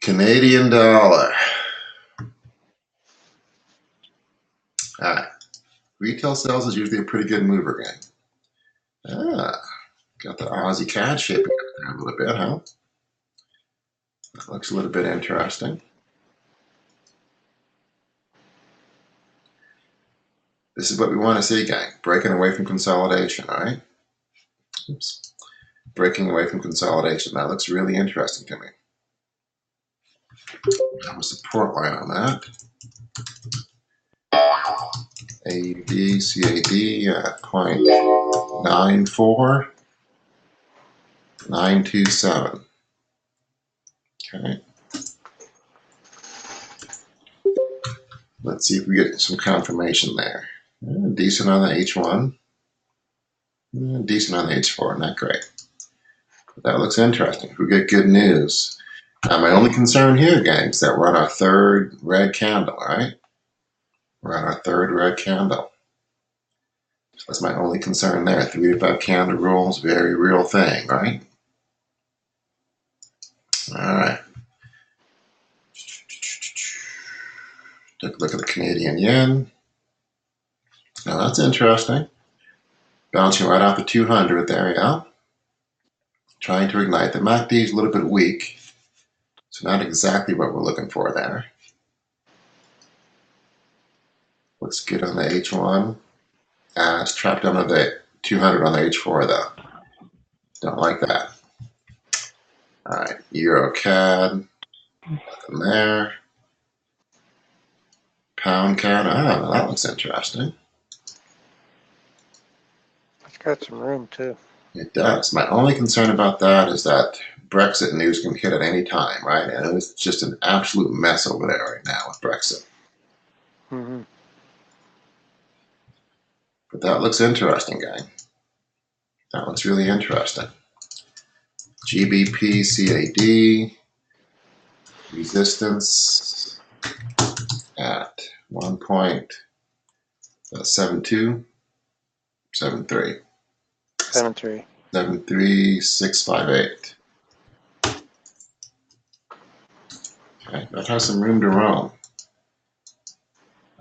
Canadian dollar. All right. Retail sales is usually a pretty good mover, gang. Got the Aussie CAD shaping up there a little bit, huh? That looks a little bit interesting. This is what we want to see, gang. Breaking away from consolidation, all right? Oops. Breaking away from consolidation. That looks really interesting to me. Have a support line on that. GBPCAD at 0.94927. Okay. Let's see if we get some confirmation there. Decent on the H1. Decent on the H4, not great. But that looks interesting. If we get good news. My only concern here, gang, is that we're on our third red candle, right? We're on our third red candle. So that's my only concern there. 3 to 5 candle rules, very real thing, right? All right. Take a look at the Canadian yen. Now that's interesting. Bouncing right off the 200 there, yeah. Trying to ignite. The MACD is a little bit weak. So not exactly what we're looking for there. Looks good on the H1. It's trapped under the 200 on the H4 though. Don't like that. All right, Euro CAD. Nothing there. Pound CAD. Oh, that looks interesting. It's got some room too. It does. My only concern about that is that Brexit news can hit at any time, right? And it's just an absolute mess over there right now with Brexit. Mm-hmm. But that looks interesting, gang. That looks really interesting. GBPCAD resistance at 1.7273. 7.3. 73658. Okay, that has some room to roam.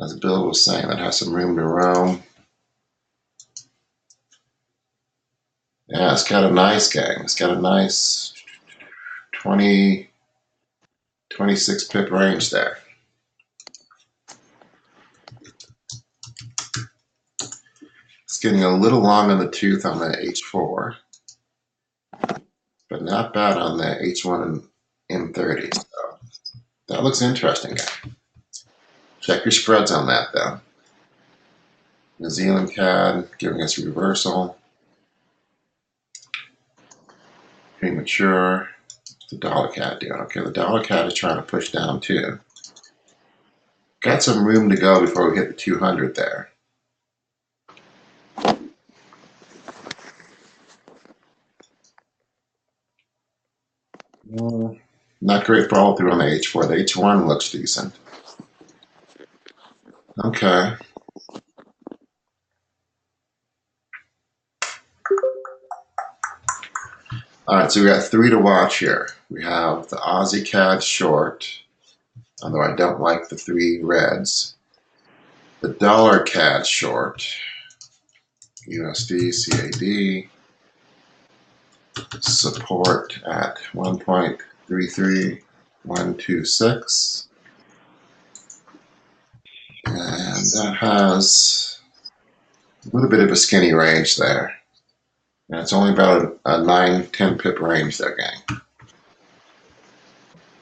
As Bill was saying, that has some room to roam. Yeah, it's got a nice gang. It's got a nice 26 pip range there. It's getting a little long on the tooth on the H4, but not bad on the H1 and M30. So that looks interesting, guy. Check your spreads on that, though. New Zealand CAD giving us reversal. Premature. The dollar CAD doing okay. The dollar CAD is trying to push down too. Got some room to go before we hit the 200 there. Not great follow through on the H4. The H1 looks decent. Okay. All right, so we got 3 to watch here. We have the Aussie CAD short, although I don't like the 3 reds. The dollar CAD short, USD, CAD, support at 1.33126. And that has a little bit of a skinny range there. And it's only about a 9-10 pip range there, gang.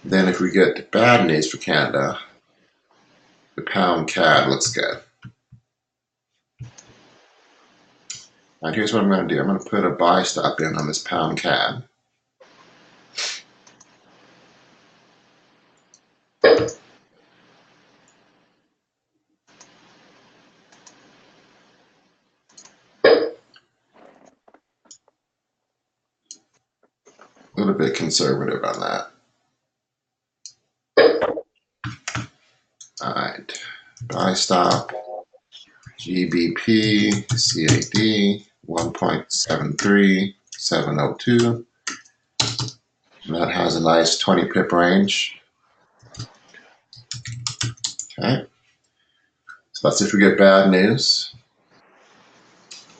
Then if we get bad news for Canada, the pound CAD looks good. And here's what I'm going to do. I'm going to put a buy stop in on this pound CAD. A little bit conservative on that. All right, buy stop, GBPCAD 1.73702. And that has a nice 20 pip range. Okay. So let's see if we get bad news.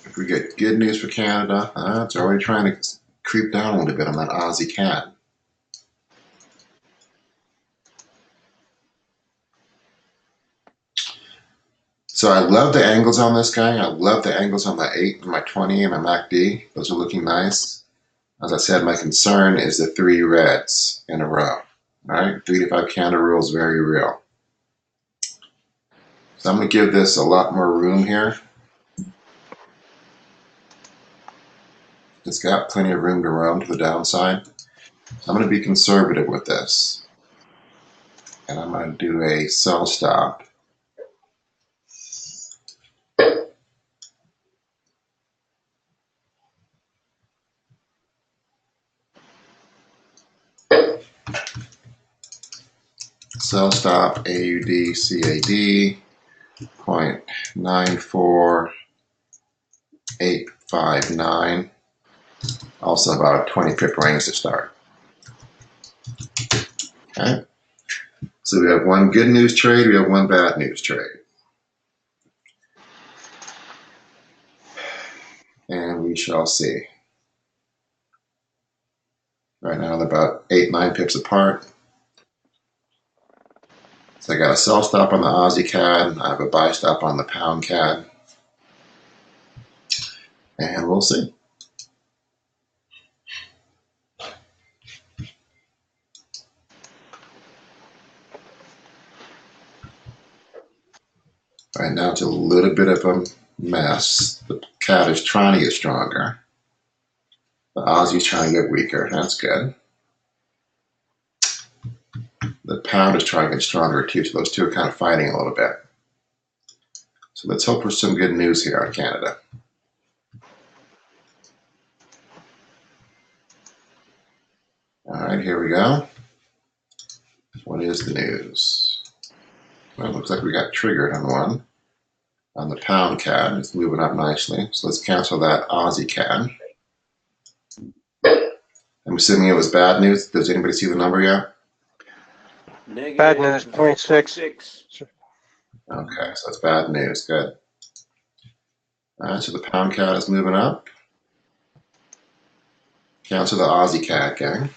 If we get good news for Canada, it's already trying to creep down a little bit on that Aussie CAD. So I love the angles on this guy. I love the angles on my 8 and my 20 and my MACD. Those are looking nice. As I said, my concern is the 3 reds in a row. All right, 3 to 5 candle rule is very real. So I'm going to give this a lot more room here. It's got plenty of room to run to the downside. So I'm going to be conservative with this. And I'm going to do a sell stop. Sell stop AUD CAD 0.94859. Also about a 20 pip range to start. Okay. So we have one good news trade, we have one bad news trade. And we shall see. Right now they're about 8-9 pips apart. So I got a sell stop on the Aussie CAD, I have a buy stop on the pound CAD. And we'll see. Right now it's a little bit of a mess. The CAD is trying to get stronger. The Aussie's trying to get weaker. That's good. The pound is trying to get stronger too, so those two are kind of fighting a little bit. So let's hope for some good news here on Canada. All right, here we go. What is the news? Well, it looks like we got triggered on one. On the pound CAD, it's moving up nicely. So let's cancel that Aussie CAD. I'm assuming it was bad news. Does anybody see the number yet? Bad news, 0.6. Okay, so it's bad news. Good. All right, so the pound CAD is moving up. Cancel the Aussie CAD, gang.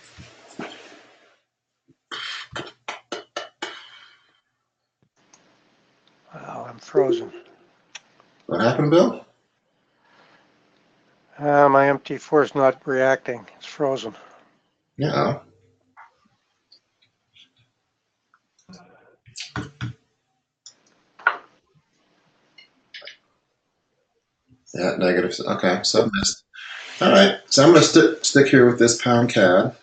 Wow, I'm frozen. What happened, Bill? My MT4 is not reacting. It's frozen. Yeah. Yeah, negative. Okay, so missed. All right, so I'm going to stick here with this pound CAD.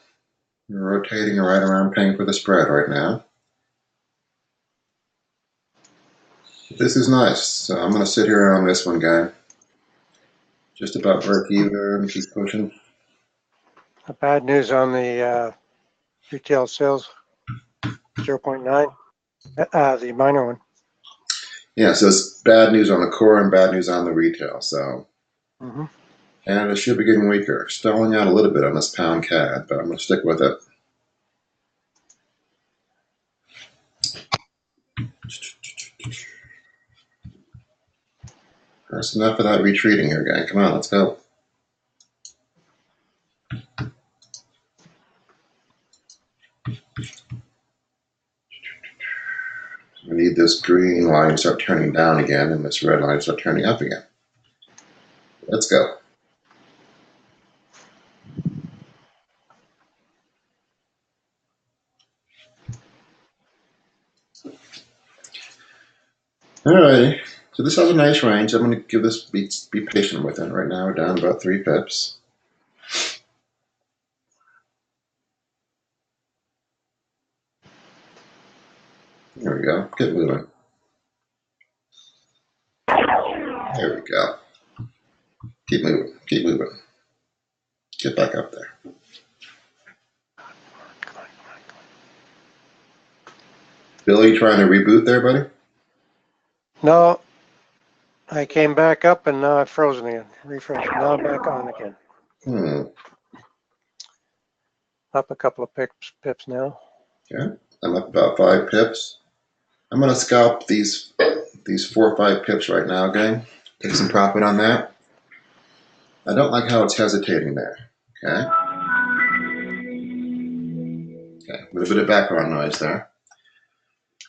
We're rotating right around paying for the spread right now. This is nice. So I'm going to sit here on this one, guy. Just about break even. Keep pushing. The bad news on the retail sales, 0.9, the minor one. Yeah, so it's bad news on the core and bad news on the retail. So Canada should be getting weaker. Stalling out a little bit on this pound CAD, but I'm going to stick with it. That's enough of that retreating here, guy. Come on, let's go. We need this green line to start turning down again and this red line to start turning up again. Let's go. Alrighty. So this has a nice range. I'm going to give this be patient with it. Right now we're down about 3 pips. There we go. Get moving. There we go. Keep moving. Keep moving. Get back up there. Bill, you trying to reboot there, buddy? No, I came back up and now I've frozen again. Refresh. Now I'm back on again. Up a couple of pips now. Okay. I'm up about 5 pips. I'm gonna scalp these 4 or 5 pips right now, gang. Take some profit on that. I don't like how it's hesitating there. Okay. Okay. A little bit of background noise there.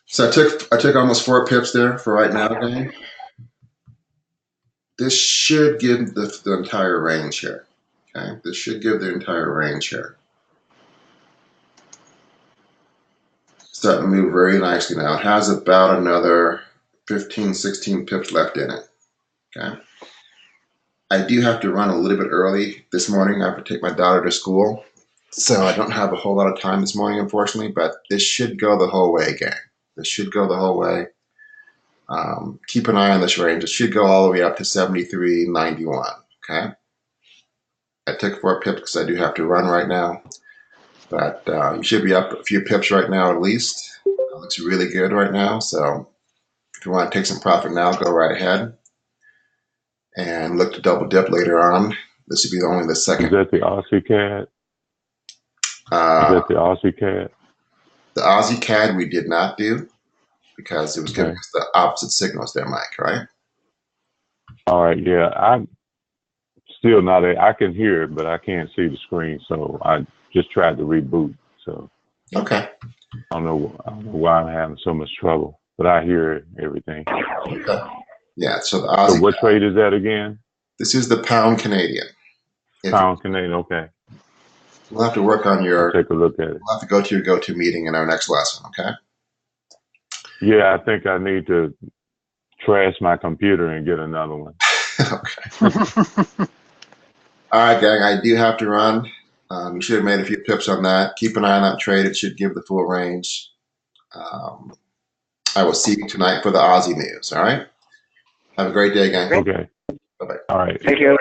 So I took almost 4 pips there for right now, gang. This should give the entire range here. Okay. This should give the entire range here. Starting to move very nicely now. It has about another 15, 16 pips left in it. Okay. I do have to run a little bit early this morning. I have to take my daughter to school. So I don't have a whole lot of time this morning, unfortunately, but this should go the whole way, gang. This should go the whole way. Keep an eye on this range. It should go all the way up to 73.91. Okay. I took 4 pips because I do have to run right now, but you should be up a few pips right now at least. It looks really good right now. So if you want to take some profit now, go right ahead and look to double dip later on. This would be only the second. Is that the Aussie CAD? Is that the Aussie CAD? The Aussie CAD we did not do because it was giving us the opposite signals there, Mike, right? All right, yeah. I'm still not, I can hear it, but I can't see the screen. So I just tried to reboot. So okay. I don't know why I'm having so much trouble, but I hear everything. Okay. Yeah, so the Aussie. So what trade is that again? This is the pound Canadian. Pound Canadian, okay. We'll have to work on your. I'll take a look at it. We'll have to go to your go-to meeting in our next lesson, okay? Yeah, I think I need to trash my computer and get another one. Okay. All right, gang, I do have to run. You should have made a few pips on that. Keep an eye on that trade. It should give the full range. I will see you tonight for the Aussie news, all right? Have a great day, gang. Okay. Bye-bye. All right. Thank you.